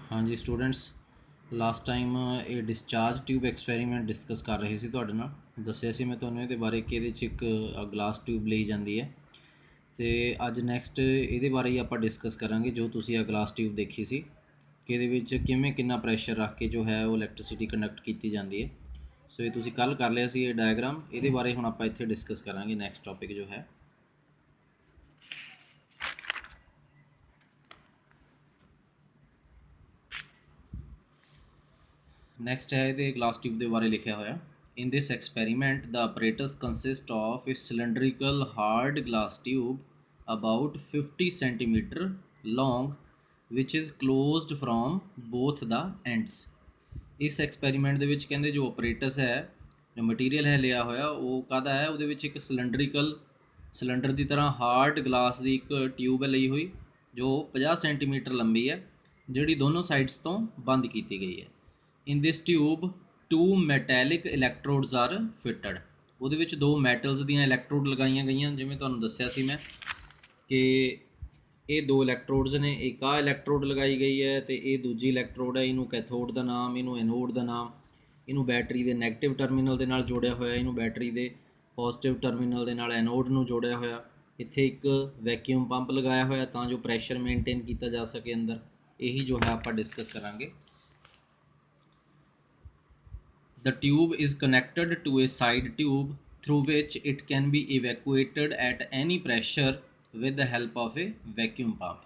हाँ जी students, last time ये discharge tube experiment discuss कर रहे सी तुहाडे नाल। दस्सिया सी मैं तुहानूं इहदे बारे कि इहदे च एक ग्लास ट्यूब ਲਈ ਜਾਂਦੀ है ਤੇ ਅੱਜ ਨੈਕਸਟ ਇਹਦੇ ਬਾਰੇ ਹੀ ਆਪਾਂ ਡਿਸਕਸ ਕਰਾਂਗੇ ਜੋ ਤੁਸੀਂ ਆ ਗਲਾਸ ਟਿਊਬ ਦੇਖੀ ਸੀ ਕਿ ਇਹਦੇ ਵਿੱਚ ਕਿਵੇਂ ਕਿੰਨਾ ਪ੍ਰੈਸ਼ਰ ਰੱਖ ਕੇ ਜੋ ਹੈ ਉਹ ਇਲੈਕਟ੍ਰਿਸਿਟੀ ਕੰਡਕਟ ਕੀਤੀ ਜਾਂਦੀ ਹੈ। ਸੋ ਇਹ ਤੁਸੀਂ ਕੱਲ ਕਰ ਲਿਆ ਸੀ ਇਹ ਡਾਇਗਰਾਮ, ਇਹਦੇ ਬਾਰੇ ਹੁਣ ਆਪਾਂ ਇੱਥੇ ਡਿਸਕਸ ਕਰਾਂਗੇ। ਨੈਕਸਟ ਟੌਪਿਕ ਜੋ ਹੈ ਨੈਕਸਟ ਹੈ ਇਹਦੇ ਗਲਾਸ ਟਿਊਬ ਦੇ ਬਾਰੇ ਲਿਖਿਆ ਹੋਇਆ। In this experiment, the apparatus consists of a cylindrical hard glass tube about 50 centimeter long, which is closed from both the ends. ਇਸ ਐਕਸਪੈਰੀਮੈਂਟ ਦੇ ਵਿੱਚ ਕਹਿੰਦੇ ਜੋ ਆਪਰੇਟਸ ਹੈ, ਜੋ ਮਟੀਰੀਅਲ ਹੈ ਲਿਆ ਹੋਇਆ ਉਹ ਕਾਹਦਾ ਹੈ, ਉਹਦੇ ਵਿੱਚ ਇੱਕ ਸਿਲੰਡਰ ਦੀ ਤਰ੍ਹਾਂ ਹਾਰਡ ਗਲਾਸ ਦੀ ਇੱਕ ਟਿਊਬ ਹੈ ਲਈ ਹੋਈ ਜੋ 50 ਸੈਂਟੀਮੀਟਰ ਲੰਬੀ ਹੈ, ਜਿਹੜੀ ਦੋਨੋਂ ਸਾਈਡਸ ਤੋਂ ਬੰਦ ਕੀਤੀ ਗਈ ਹੈ। In this tube, two metallic electrodes are fitted. ਉਹਦੇ ਵਿੱਚ ਦੋ ਮੈਟਲਸ ਦੀਆਂ ਇਲੈਕਟ੍ਰੋਡ ਲਗਾਈਆਂ ਗਈਆਂ। ਜਿਵੇਂ ਤੁਹਾਨੂੰ ਦੱਸਿਆ ਸੀ ਮੈਂ ਕਿ ਇਹ ਦੋ ਇਲੈਕਟ੍ਰੋਡਸ ਨੇ, ਇੱਕ ਆਹ ਇਲੈਕਟ੍ਰੋਡ ਲਗਾਈ ਗਈ ਹੈ ਅਤੇ ਇਹ ਦੂਜੀ ਇਲੈਕਟ੍ਰੋਡ ਹੈ। ਇਹਨੂੰ ਕੈਥੋਡ ਦਾ ਨਾਮ, ਇਹਨੂੰ ਐਨੋਡ ਦਾ ਨਾਮ, ਇਹਨੂੰ ਬੈਟਰੀ ਦੇ ਨੈਗੇਟਿਵ ਟਰਮੀਨਲ ਦੇ ਨਾਲ ਜੋੜਿਆ ਹੋਇਆ, ਇਹਨੂੰ ਬੈਟਰੀ ਦੇ ਪੋਜ਼ੀਟਿਵ ਟਰਮੀਨਲ ਦੇ ਨਾਲ ਐਨੋਡ ਨੂੰ ਜੋੜਿਆ ਹੋਇਆ। ਇੱਥੇ ਇੱਕ ਵੈਕਿਊਮ ਪੰਪ ਲਗਾਇਆ ਹੋਇਆ ਤਾਂ ਜੋ ਪ੍ਰੈਸ਼ਰ ਮੇਨਟੇਨ ਕੀਤਾ ਜਾ ਸਕੇ ਅੰਦਰ। ਇਹੀ ਜੋ ਹੈ ਆਪਾਂ ਡਿਸਕਸ ਕਰਾਂਗੇ। The tube is connected to a side tube through which it can be evacuated at any pressure with the help of a vacuum pump.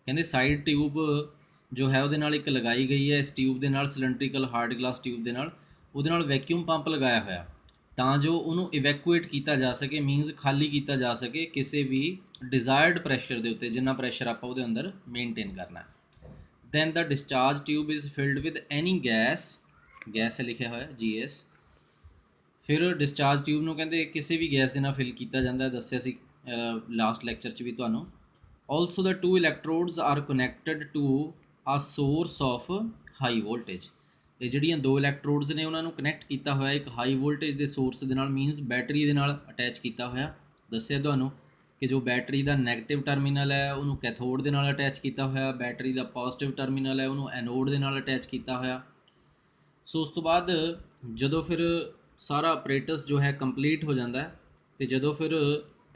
ਕਹਿੰਦੇ ਸਾਈਡ ਟਿਊਬ ਜੋ ਹੈ ਉਹਦੇ ਨਾਲ ਇੱਕ ਲਗਾਈ ਗਈ ਹੈ। ਇਸ ਟਿਊਬ ਦੇ ਨਾਲ, ਸਿਲੰਡਰੀਕਲ ਹਾਰਡ ਗਲਾਸ ਟਿਊਬ ਦੇ ਨਾਲ, ਉਹਦੇ ਨਾਲ ਵੈਕਿਊਮ ਪੰਪ ਲਗਾਇਆ ਹੋਇਆ ਤਾਂ ਜੋ ਉਹਨੂੰ ਇਵੈਕੂਏਟ ਕੀਤਾ ਜਾ ਸਕੇ, ਮੀਨਸ ਖਾਲੀ ਕੀਤਾ ਜਾ ਸਕੇ ਕਿਸੇ ਵੀ ਡਿਜ਼ਾਇਰਡ ਪ੍ਰੈਸ਼ਰ ਦੇ ਉੱਤੇ, ਜਿੰਨਾ ਪ੍ਰੈਸ਼ਰ ਆਪਾਂ ਉਹਦੇ ਅੰਦਰ ਮੇਨਟੇਨ ਕਰਨਾ। Then the discharge tube is filled with any gas ਹੈ ਲਿਖਿਆ ਹੋਇਆ GS। ਫਿਰ ਡਿਸਚਾਰਜ ਟਿਊਬ ਨੂੰ ਕਹਿੰਦੇ ਕਿਸੇ ਵੀ ਗੈਸ ਦੇ ਨਾਲ ਫਿਲ ਕੀਤਾ ਜਾਂਦਾ ਹੈ, ਦੱਸਿਆ ਸੀ ਲਾਸਟ ਲੈਕਚਰ 'ਚ ਵੀ ਤੁਹਾਨੂੰ। Also the two electrodes are connected to a source of high voltage. ਇਹ ਜਿਹੜੀਆਂ ਦੋ ਇਲੈਕਟ੍ਰੋਡਸ ਨੇ ਉਹਨਾਂ ਨੂੰ ਕਨੈਕਟ ਕੀਤਾ ਹੋਇਆ ਇੱਕ ਹਾਈ ਵੋਲਟੇਜ ਦੇ ਸੋਰਸ ਦੇ ਨਾਲ, ਮੀਨਸ ਬੈਟਰੀ ਦੇ ਨਾਲ ਅਟੈਚ ਕੀਤਾ ਹੋਇਆ। ਦੱਸਿਆ ਤੁਹਾਨੂੰ ਕਿ ਜੋ ਬੈਟਰੀ ਦਾ ਨੈਗੇਟਿਵ ਟਰਮੀਨਲ ਹੈ ਉਹਨੂੰ ਕੈਥੋਡ ਦੇ ਨਾਲ ਅਟੈਚ ਕੀਤਾ ਹੋਇਆ, ਬੈਟਰੀ ਦਾ ਪੋਜ਼ੀਟਿਵ ਟਰਮੀਨਲ ਹੈ ਉਹਨੂੰ ਐਨੋਡ ਦੇ ਨਾਲ ਅਟੈਚ ਕੀਤਾ ਹੋਇਆ। ਸੋ ਉਸ ਤੋਂ ਬਾਅਦ ਜਦੋਂ ਫਿਰ ਸਾਰਾ ਆਪਰੇਟਸ ਜੋ ਹੈ ਕੰਪਲੀਟ ਹੋ ਜਾਂਦਾ ਅਤੇ ਜਦੋਂ ਫਿਰ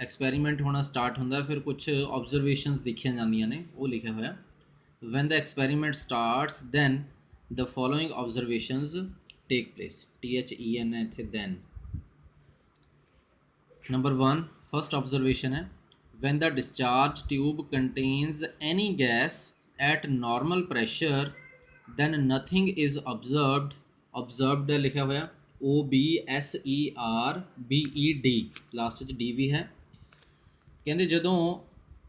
ਐਕਸਪੈਰੀਮੈਂਟ ਹੋਣਾ ਸਟਾਰਟ ਹੁੰਦਾ ਫਿਰ ਕੁਛ ਆਬਜ਼ਰਵੇਸ਼ਨਸ ਦੇਖੀਆਂ ਜਾਂਦੀਆਂ ਨੇ, ਉਹ ਲਿਖਿਆ ਹੋਇਆ। When the experiment starts then the following observations take place. THEN है ਇੱਥੇ then। Number 1, first observation है when the discharge tube contains any gas at normal pressure then nothing is observed है लिखा होया OBSERBED, ਲਾਸਟ 'ਚ D ਵੀ ਹੈ। ਕਹਿੰਦੇ ਜਦੋਂ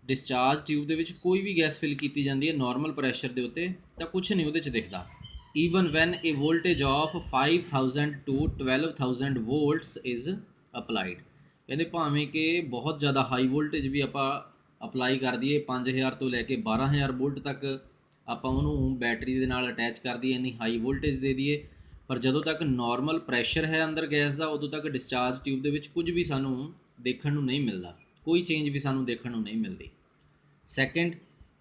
ਡਿਸਚਾਰਜ ਟਿਊਬ ਦੇ ਵਿੱਚ ਕੋਈ ਵੀ ਗੈਸ ਫਿਲ ਕੀਤੀ ਜਾਂਦੀ ਹੈ ਨੋਰਮਲ ਪ੍ਰੈਸ਼ਰ ਦੇ ਉੱਤੇ ਤਾਂ ਕੁਛ ਨਹੀਂ ਉਹਦੇ 'ਚ ਦਿਖਦਾ। even when a voltage of 5000 to 12000 volts is applied। ਕਹਿੰਦੇ ਭਾਵੇਂ ਕਿ ਬਹੁਤ ਜ਼ਿਆਦਾ ਹਾਈ ਵੋਲਟੇਜ ਵੀ ਆਪਾਂ ਅਪਲਾਈ ਕਰ ਦਈਏ, 5000 ਤੋਂ ਲੈ ਕੇ 12000 ਵੋਲਟ ਤੱਕ ਆਪਾਂ ਉਹਨੂੰ ਬੈਟਰੀ ਦੇ ਨਾਲ ਅਟੈਚ ਕਰ ਦਈਏ, ਇੰਨੀ ਹਾਈ ਵੋਲਟੇਜ ਦੇ ਦਈਏ, ਪਰ ਜਦੋਂ ਤੱਕ ਨੋਰਮਲ ਪ੍ਰੈਸ਼ਰ ਹੈ ਅੰਦਰ ਗੈਸ ਦਾ ਉਦੋਂ ਤੱਕ ਡਿਸਚਾਰਜ ਟਿਊਬ ਦੇ ਵਿੱਚ ਕੁਝ ਵੀ ਸਾਨੂੰ ਦੇਖਣ ਨੂੰ ਨਹੀਂ ਮਿਲਦਾ, ਕੋਈ ਚੇਂਜ ਵੀ ਸਾਨੂੰ ਦੇਖਣ ਨੂੰ ਨਹੀਂ ਮਿਲਦੀ। Second,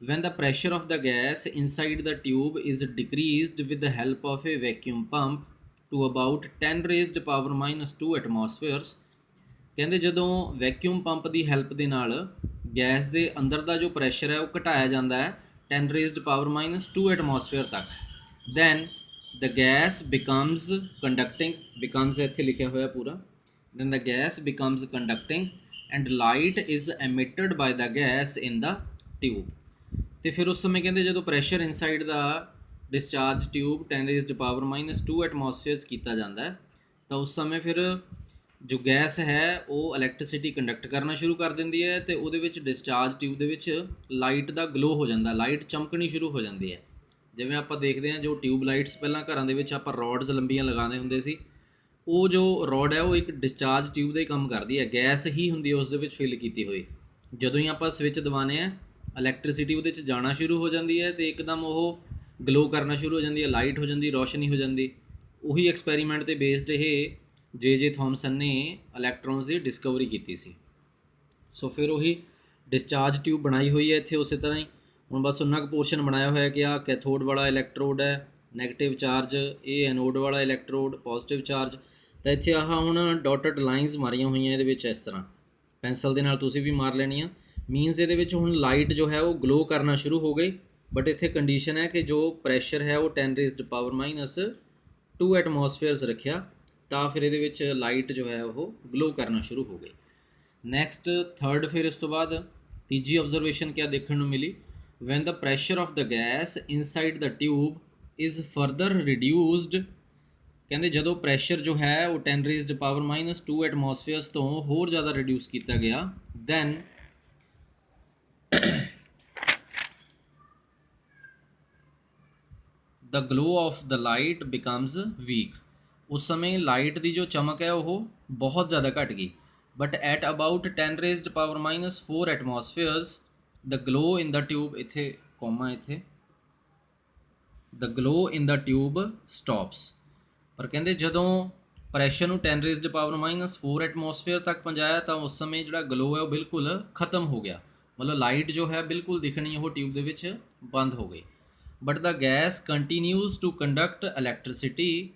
when the pressure of the gas inside the tube is decreased with the help of a vacuum pump to about 10 raised power minus 2 atmospheres। ਕਹਿੰਦੇ ਜਦੋਂ ਵੈਕਿਊਮ ਪੰਪ ਦੀ ਹੈਲਪ ਦੇ ਨਾਲ ਗੈਸ ਦੇ ਅੰਦਰ ਦਾ ਜੋ ਪ੍ਰੈਸ਼ਰ ਹੈ ਉਹ ਘਟਾਇਆ ਜਾਂਦਾ ਹੈ 10 raised power minus 2 atmosphere ਤੱਕ, then the gas becomes conducting, becomes ਇੱਥੇ ਲਿਖਿਆ ਹੋਇਆ ਪੂਰਾ, then the gas becomes conducting and light is emitted by the gas in the tube। ਅਤੇ ਫਿਰ ਉਸ ਸਮੇਂ ਕਹਿੰਦੇ ਜਦੋਂ ਪ੍ਰੈਸ਼ਰ ਇਨਸਾਈਡ ਦਾ discharge tube 10 raised power minus 2 atmospheres ਕੀਤਾ ਜਾਂਦਾ ਹੈ ਤਾਂ ਉਸ ਸਮੇਂ ਫਿਰ ਜੋ ਗੈਸ ਹੈ ਉਹ ਇਲੈਕਟ੍ਰਿਸਿਟੀ ਕੰਡਕਟ ਕਰਨਾ ਸ਼ੁਰੂ ਕਰ ਦਿੰਦੀ ਹੈ ਅਤੇ ਉਹਦੇ ਵਿੱਚ ਡਿਸਚਾਰਜ ਟਿਊਬ ਦੇ ਵਿੱਚ ਲਾਈਟ ਦਾ ਗਲੋ ਹੋ ਜਾਂਦਾ, ਲਾਈਟ ਚਮਕਣੀ ਸ਼ੁਰੂ ਹੋ ਜਾਂਦੀ ਹੈ। ਜਿਵੇਂ ਆਪਾਂ ਦੇਖਦੇ ਹਾਂ ਜੋ ਟਿਊਬ ਲਾਈਟਸ ਪਹਿਲਾਂ ਘਰਾਂ ਦੇ ਵਿੱਚ ਆਪਾਂ ਰੋਡਸ ਲੰਬੀਆਂ ਲਗਾਉਂਦੇ ਹੁੰਦੇ ਸੀ, ਉਹ ਜੋ ਰੋਡ ਹੈ ਉਹ ਇੱਕ ਡਿਸਚਾਰਜ ਟਿਊਬ ਦਾ ਹੀ ਕੰਮ ਕਰਦੀ ਹੈ, ਗੈਸ ਹੀ ਹੁੰਦੀ ਹੈ ਉਸ ਦੇ ਵਿੱਚ ਫਿਲ ਕੀਤੀ ਹੋਈ। ਜਦੋਂ ਹੀ ਆਪਾਂ ਸਵਿਚ ਦਬਾਉਂਦੇ ਹਾਂ ਇਲੈਕਟ੍ਰਿਸਿਟੀ ਉਹਦੇ 'ਚ ਜਾਣਾ ਸ਼ੁਰੂ ਹੋ ਜਾਂਦੀ ਹੈ ਅਤੇ ਇੱਕਦਮ ਉਹ ਗਲੋ ਕਰਨਾ ਸ਼ੁਰੂ ਹੋ ਜਾਂਦੀ ਹੈ, ਲਾਈਟ ਹੋ ਜਾਂਦੀ, ਰੋਸ਼ਨੀ ਹੋ ਜਾਂਦੀ। ਉਹੀ ਐਕਸਪੈਰੀਮੈਂਟ 'ਤੇ ਬੇਸਡ ਇਹ ਜੇ ਥੋਮਸਨ ਨੇ ਇਲੈਕਟ੍ਰੋਨਸ ਦੀ ਡਿਸਕਵਰੀ ਕੀਤੀ ਸੀ। ਸੋ ਫਿਰ ਉਹੀ ਡਿਸਚਾਰਜ ਟਿਊਬ ਬਣਾਈ ਹੋਈ ਹੈ ਇੱਥੇ ਉਸੇ ਤਰ੍ਹਾਂ ਹੀ। ਹੁਣ ਬਸ ਉਨਾ ਕੁ ਪੋਰਸ਼ਨ ਬਣਾਇਆ ਹੋਇਆ ਕਿ ਆ ਕੈਥੋਡ ਵਾਲਾ ਇਲੈਕਟ੍ਰੋਡ ਹੈ, ਨੈਗੇਟਿਵ ਚਾਰਜ, ਇਹ ਐਨੋਡ ਵਾਲਾ ਇਲੈਕਟ੍ਰੋਡ, ਪੋਜ਼ਿਟਿਵ ਚਾਰਜ। ਤਾਂ ਇੱਥੇ ਆਹ ਹੁਣ ਡਾਟਡ ਲਾਈਨਸ ਮਾਰੀਆਂ ਹੋਈਆਂ ਇਹਦੇ ਵਿੱਚ ਇਸ ਤਰ੍ਹਾਂ, ਪੈਨਸਲ ਦੇ ਨਾਲ ਤੁਸੀਂ ਵੀ ਮਾਰ ਲੈਣੀਆਂ। ਮੀਨਸ ਇਹਦੇ ਵਿੱਚ ਹੁਣ ਲਾਈਟ ਜੋ ਹੈ ਉਹ ਗਲੋ ਕਰਨਾ ਸ਼ੁਰੂ ਹੋ ਗਈ, ਬਟ ਇੱਥੇ ਕੰਡੀਸ਼ਨ ਹੈ ਕਿ ਜੋ ਪ੍ਰੈਸ਼ਰ ਹੈ ਉਹ 10⁻² ਐਟਮੋਸਫੇਅਰਸ ਰੱਖਿਆ, ਤਾਂ ਫਿਰ ਇਹਦੇ ਵਿੱਚ ਲਾਈਟ ਜੋ ਹੈ ਉਹ ਗਲੋ ਕਰਨਾ ਸ਼ੁਰੂ ਹੋ ਗਈ। ਨੈਕਸਟ ਥਰਡ, ਫਿਰ ਇਸ ਤੋਂ ਬਾਅਦ ਤੀਜੀ ਆਬਜ਼ਰਵੇਸ਼ਨ ਕਿਆ ਦੇਖਣ ਨੂੰ ਮਿਲੀ, when the pressure of the gas inside the tube is further reduced, ਕਹਿੰਦੇ ਜਦੋਂ ਪ੍ਰੈਸ਼ਰ ਜੋ ਹੈ ਉਹ 10⁻² ਐਟਮੋਸਫੇਅਰਸ ਤੋਂ ਹੋਰ ਜ਼ਿਆਦਾ ਰਿਡਿਊਸ ਕੀਤਾ ਗਿਆ, then the glow of the light becomes weak, ਉਸ ਸਮੇਂ ਲਾਈਟ ਦੀ ਜੋ ਚਮਕ ਹੈ ਉਹ ਬਹੁਤ ਜ਼ਿਆਦਾ ਘਟ ਗਈ। but at about 10⁻⁴ ਐਟਮੋਸਫੇਅਰਸ the glow in the tube, ਇੱਥੇ ਕੋਮਾ ਇੱਥੇ, the glow in the tube stops, ਪਰ ਕਹਿੰਦੇ ਜਦੋਂ ਪ੍ਰੈਸ਼ਰ ਨੂੰ 10⁻⁴ ਐਟਮੋਸਫੇਅਰ ਤੱਕ ਪਹੁੰਚਾਇਆ ਤਾਂ ਉਸ ਸਮੇਂ ਜਿਹੜਾ ਗਲੋ ਹੈ ਉਹ ਬਿਲਕੁਲ ਖਤਮ ਹੋ ਗਿਆ, ਮਤਲਬ ਲਾਈਟ ਜੋ ਹੈ ਬਿਲਕੁਲ ਦਿਖਣੀ ਉਹ ਟਿਊਬ ਦੇ ਵਿੱਚ ਬੰਦ ਹੋ ਗਈ। But the gas continues to conduct electricity,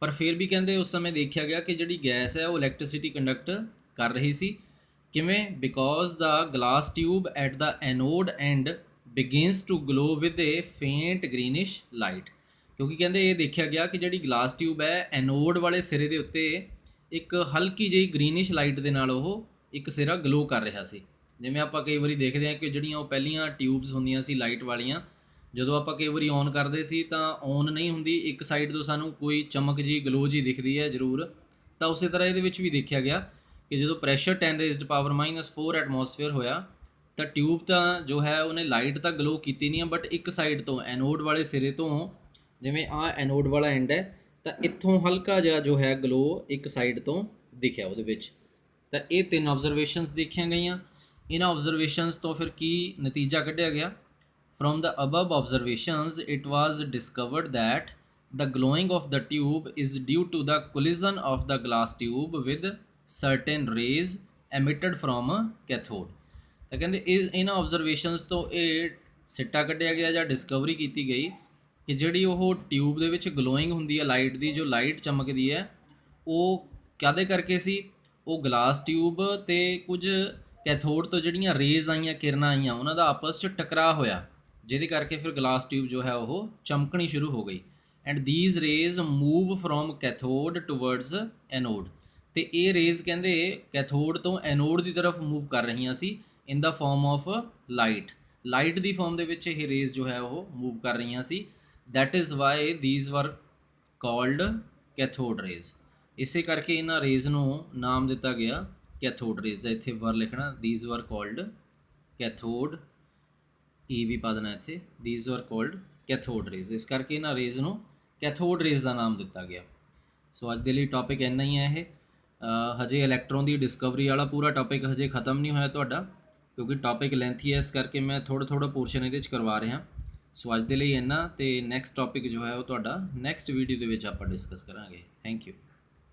ਪਰ ਫਿਰ ਵੀ ਕਹਿੰਦੇ ਉਸ ਸਮੇਂ ਦੇਖਿਆ ਗਿਆ ਕਿ ਜਿਹੜੀ ਗੈਸ ਹੈ ਉਹ ਇਲੈਕਟ੍ਰਿਸਿਟੀ ਕੰਡਕਟ ਕਰ ਰਹੀ ਸੀ। ਕਿਵੇਂ? Because the glass tube at the anode and begins to glow with a faint greenish light, ਕਿਉਂਕਿ ਕਹਿੰਦੇ ਇਹ ਦੇਖਿਆ ਗਿਆ ਕਿ ਜਿਹੜੀ ਗਲਾਸ ਟਿਊਬ ਹੈ ਐਨੋਡ ਵਾਲੇ ਸਿਰੇ ਦੇ ਉੱਤੇ ਇੱਕ ਹਲਕੀ ਜਿਹੀ ਗ੍ਰੀਨਿਸ਼ ਲਾਈਟ ਦੇ ਨਾਲ ਉਹ ਇੱਕ ਸਿਰਾ ਗਲੋ ਕਰ ਰਿਹਾ ਸੀ। ਜਿਵੇਂ ਆਪਾਂ ਕਈ ਵਾਰੀ ਦੇਖਦੇ ਹਾਂ ਕਿ ਜਿਹੜੀਆਂ ਉਹ ਪਹਿਲੀਆਂ ਟਿਊਬਸ ਹੁੰਦੀਆਂ ਸੀ ਲਾਈਟ ਵਾਲੀਆਂ, ਜਦੋਂ ਆਪਾਂ ਕਈ ਵਾਰੀ ਔਨ ਕਰਦੇ ਸੀ ਤਾਂ ਔਨ ਨਹੀਂ ਹੁੰਦੀ, ਇੱਕ ਸਾਈਡ ਤੋਂ ਸਾਨੂੰ ਕੋਈ ਚਮਕ ਜੀ ਗਲੋ ਜੀ ਦਿਖਦੀ ਹੈ ਜ਼ਰੂਰ। ਤਾਂ ਉਸੇ ਤਰ੍ਹਾਂ ਇਹਦੇ ਵਿੱਚ ਵੀ ਦੇਖਿਆ ਗਿਆ ਕਿ ਜਦੋਂ ਪ੍ਰੈਸ਼ਰ 10⁻⁴ ਐਟਮੋਸਫੇਅਰ ਹੋਇਆ ਤਾਂ ਟਿਊਬ ਤਾਂ ਜੋ ਹੈ ਉਹਨੇ ਲਾਈਟ ਤਾਂ ਗਲੋ ਕੀਤੀ ਨਹੀਂ ਹੈ, ਬਟ ਇੱਕ ਸਾਈਡ ਤੋਂ ਐਨੋਡ ਵਾਲੇ ਸਿਰੇ ਤੋਂ, ਜਿਵੇਂ ਆਹ ਐਨੋਡ ਵਾਲਾ ਐਂਡ ਹੈ, ਤਾਂ ਇੱਥੋਂ ਹਲਕਾ ਜਿਹਾ ਜੋ ਹੈ ਗਲੋ ਇੱਕ ਸਾਈਡ ਤੋਂ ਦਿਖਿਆ ਉਹਦੇ ਵਿੱਚ। ਤਾਂ ਇਹ ਤਿੰਨ ਆਬਜ਼ਰਵੇਸ਼ਨਸ ਦੇਖੀਆਂ ਗਈਆਂ। ਇਹਨਾਂ ਆਬਜ਼ਰਵੇਸ਼ਨਸ ਤੋਂ ਫਿਰ ਕੀ ਨਤੀਜਾ ਕੱਢਿਆ ਗਿਆ? From the above observations, it was discovered that the glowing of the tube is due to the collision of the glass tube with certain rays emitted from a cathode. ਤਾਂ ਕਹਿੰਦੇ ਇਹਨਾਂ ਆਬਜ਼ਰਵੇਸ਼ਨਸ ਤੋਂ ਇਹ ਸਿੱਟਾ ਕੱਢਿਆ ਗਿਆ ਜਾਂ ਡਿਸਕਵਰੀ ਕੀਤੀ ਗਈ ਕਿ ਜਿਹੜੀ ਉਹ ਟਿਊਬ ਦੇ ਵਿੱਚ ਗਲੋਇੰਗ ਹੁੰਦੀ ਹੈ ਲਾਈਟ ਦੀ, ਜੋ ਲਾਈਟ ਚਮਕਦੀ ਹੈ, ਉਹ ਕਾਹਦੇ ਕਰਕੇ ਸੀ? ਉਹ ਗਲਾਸ ਟਿਊਬ ਤੇ ਕੁਝ ਕੈਥੋਡ ਤੋਂ ਜਿਹੜੀਆਂ ਰੇਜ਼ ਆਈਆਂ, ਕਿਰਨਾਂ ਆਈਆਂ, ਉਹਨਾਂ ਦਾ ਆਪਸ 'ਚ ਟਕਰਾਅ ਹੋਇਆ, ਜਿਹਦੇ ਕਰਕੇ ਫਿਰ ਗਲਾਸ ਟਿਊਬ ਜੋ ਹੈ ਉਹ ਚਮਕਣੀ ਸ਼ੁਰੂ ਹੋ ਗਈ। And these rays move from cathode towards anode, ਤੇ ਇਹ ਰੇਜ਼ ਕਹਿੰਦੇ ਕੈਥੋਡ ਤੋਂ ਐਨੋਡ ਦੀ ਤਰਫ ਮੂਵ ਕਰ ਰਹੀਆਂ ਸੀ ਇਨ ਦਾ farm of light, light the farm ਦੇ ਵਿੱਚ ਇਹ ਰੇਜ਼ ਜੋ ਹੈ ਉਹ ਮੂਵ ਕਰ ਰਹੀਆਂ ਸੀ। ਦੈਟ ਇਜ਼ ਵਾਈ ਦੀਜ਼ ਵਰ ਕਾਲਡ ਕੈਥੋਡ ਰੇਜ਼, ਇਸੇ ਕਰਕੇ ਇਹਨਾਂ ਰੇਜ਼ ਨੂੰ ਨਾਮ ਦਿੱਤਾ ਗਿਆ ਕੈਥੋਡ ਰੇਜ਼ ਦਾ। ਇੱਥੇ ਵਰ ਲਿਖਣਾ, ਦੀਜ਼ ਵਰ ਕਾਲਡ ਕੈਥੋਡ, ਈ ਵੀ ਪਾ ਦੇਣਾ ਇੱਥੇ, ਦੀਜ਼ ਵਰ ਕਾਲਡ ਕੈਥੋਡ ਰੇਜ਼, ਇਸ ਕਰਕੇ ਇਹਨਾਂ ਰੇਜ਼ ਨੂੰ ਕੈਥੋਡ ਰੇਜ਼ ਦਾ ਨਾਮ ਦਿੱਤਾ ਗਿਆ। ਸੋ ਅੱਜ ਦੇ ਲਈ ਟੌਪਿਕ ਇੰਨਾ ਹੀ ਹੈ। ਇਹ ਹਜੇ ਇਲੈਕਟ੍ਰੋਨ ਦੀ ਡਿਸਕਵਰੀ ਵਾਲਾ ਪੂਰਾ ਟੌਪਿਕ ਹਜੇ ਖ਼ਤਮ ਨਹੀਂ ਹੋਇਆ ਤੁਹਾਡਾ, ਕਿਉਂਕਿ ਟੌਪਿਕ ਲੈਂਥੀ ਹੈ, ਇਸ ਕਰਕੇ ਮੈਂ ਥੋੜ੍ਹਾ ਪੋਰਸ਼ਨ ਇਹਦੇ 'ਚ ਕਰਵਾ ਰਿਹਾ। ਸੋ ਅੱਜ ਦੇ ਲਈ ਇੰਨਾ, ਅਤੇ ਨੈਕਸਟ ਟੌਪਿਕ ਜੋ ਹੈ ਉਹ ਤੁਹਾਡਾ ਨੈਕਸਟ ਵੀਡੀਓ ਦੇ ਵਿੱਚ ਆਪਾਂ ਡਿਸਕਸ ਕਰਾਂਗੇ। Thank you.